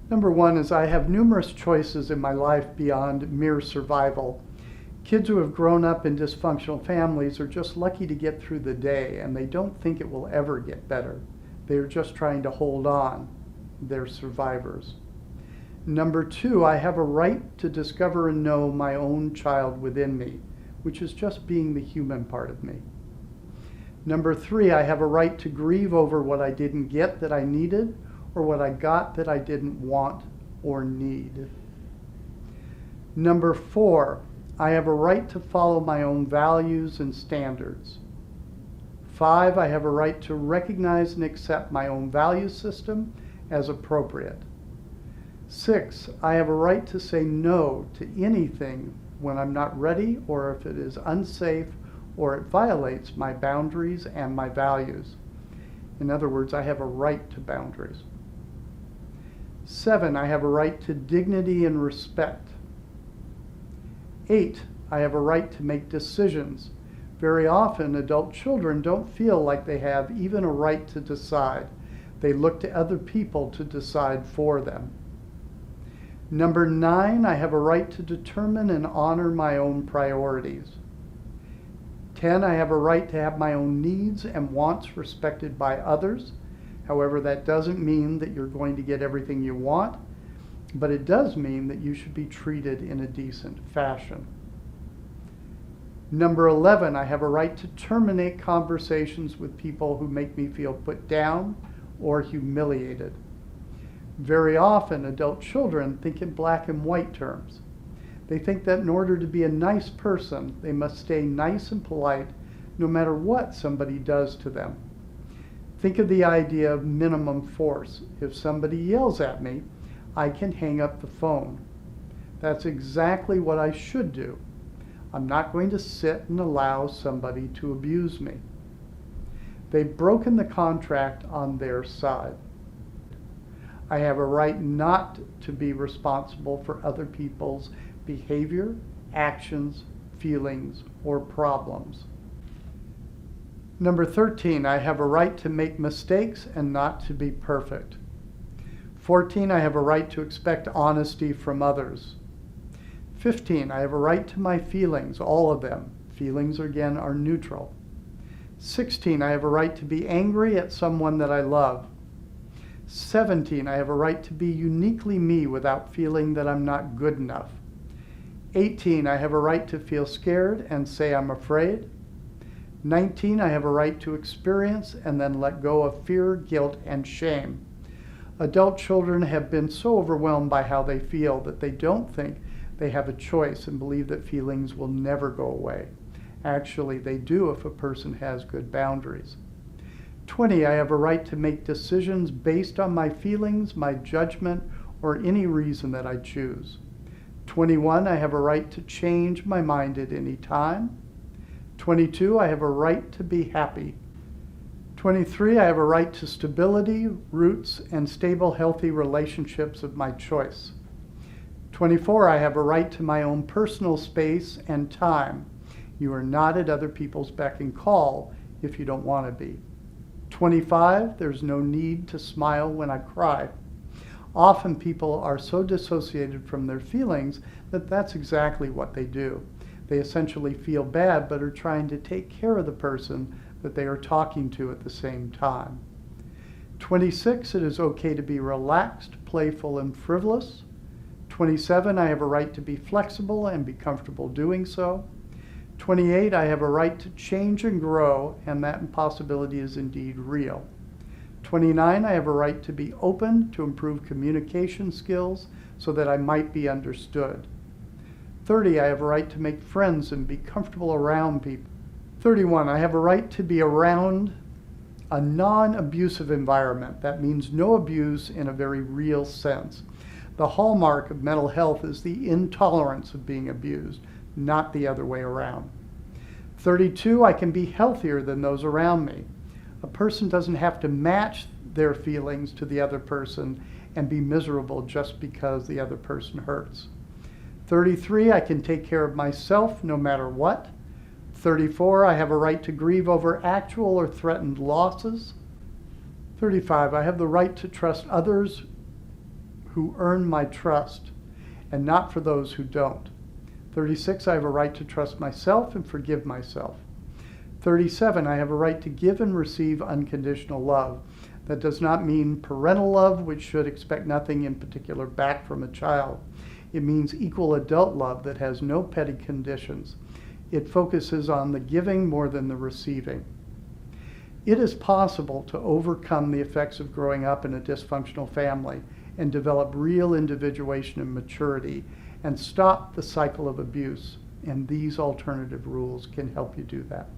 Number one is I have numerous choices in my life beyond mere survival. Kids who have grown up in dysfunctional families are just lucky to get through the day, and they don't think it will ever get better. They're just trying to hold on. They're survivors. Number two, I have a right to discover and know my own child within me, which is just being the human part of me. Number three, I have a right to grieve over what I didn't get that I needed, or what I got that I didn't want or need. Number four, I have a right to follow my own values and standards. 5, I have a right to recognize and accept my own value system as appropriate. 6, I have a right to say no to anything when I'm not ready, or if it is unsafe or it violates my boundaries and my values. In other words, I have a right to boundaries. 7, I have a right to dignity and respect. 8, I have a right to make decisions. Very often, adult children don't feel like they have even a right to decide. They look to other people to decide for them. Number 9, I have a right to determine and honor my own priorities. 10, I have a right to have my own needs and wants respected by others. However, that doesn't mean that you're going to get everything you want, but it does mean that you should be treated in a decent fashion. Number 11, I have a right to terminate conversations with people who make me feel put down or humiliated. Very often, adult children think in black and white terms. They think that in order to be a nice person, they must stay nice and polite no matter what somebody does to them. Think of the idea of minimum force. If somebody yells at me, I can hang up the phone. That's exactly what I should do. I'm not going to sit and allow somebody to abuse me. They've broken the contract on their side. I have a right not to be responsible for other people's behavior, actions, feelings, or problems. Number 13, I have a right to make mistakes and not to be perfect. 14, I have a right to expect honesty from others. 15, I have a right to my feelings, all of them. Feelings, again, are neutral. 16, I have a right to be angry at someone that I love. 17, I have a right to be uniquely me without feeling that I'm not good enough. 18, I have a right to feel scared and say I'm afraid. 19, I have a right to experience and then let go of fear, guilt, and shame. Adult children have been so overwhelmed by how they feel that they don't think they have a choice and believe that feelings will never go away. Actually, they do if a person has good boundaries. 20, I have a right to make decisions based on my feelings, my judgment, or any reason that I choose. 21, I have a right to change my mind at any time. 22, I have a right to be happy. 23, I have a right to stability, roots, and stable, healthy relationships of my choice. 24, I have a right to my own personal space and time. You are not at other people's beck and call if you don't want to be. 25, there's no need to smile when I cry. Often people are so dissociated from their feelings that that's exactly what they do. They essentially feel bad but are trying to take care of the person that they are talking to at the same time. 26, it is okay to be relaxed, playful, and frivolous. 27, I have a right to be flexible and be comfortable doing so. 28, I have a right to change and grow, and that possibility is indeed real. 29, I have a right to be open, to improve communication skills so that I might be understood. 30, I have a right to make friends and be comfortable around people. 31, I have a right to be around a non-abusive environment. That means no abuse in a very real sense. The hallmark of mental health is the intolerance of being abused, not the other way around. 32, I can be healthier than those around me. A person doesn't have to match their feelings to the other person and be miserable just because the other person hurts. 33, I can take care of myself no matter what. 34, I have a right to grieve over actual or threatened losses. 35, I have the right to trust others who earn my trust and not for those who don't. 36, I have a right to trust myself and forgive myself. 37, I have a right to give and receive unconditional love. That does not mean parental love, which should expect nothing in particular back from a child. It means equal adult love that has no petty conditions. It focuses on the giving more than the receiving. It is possible to overcome the effects of growing up in a dysfunctional family and develop real individuation and maturity and stop the cycle of abuse. And these alternative rules can help you do that.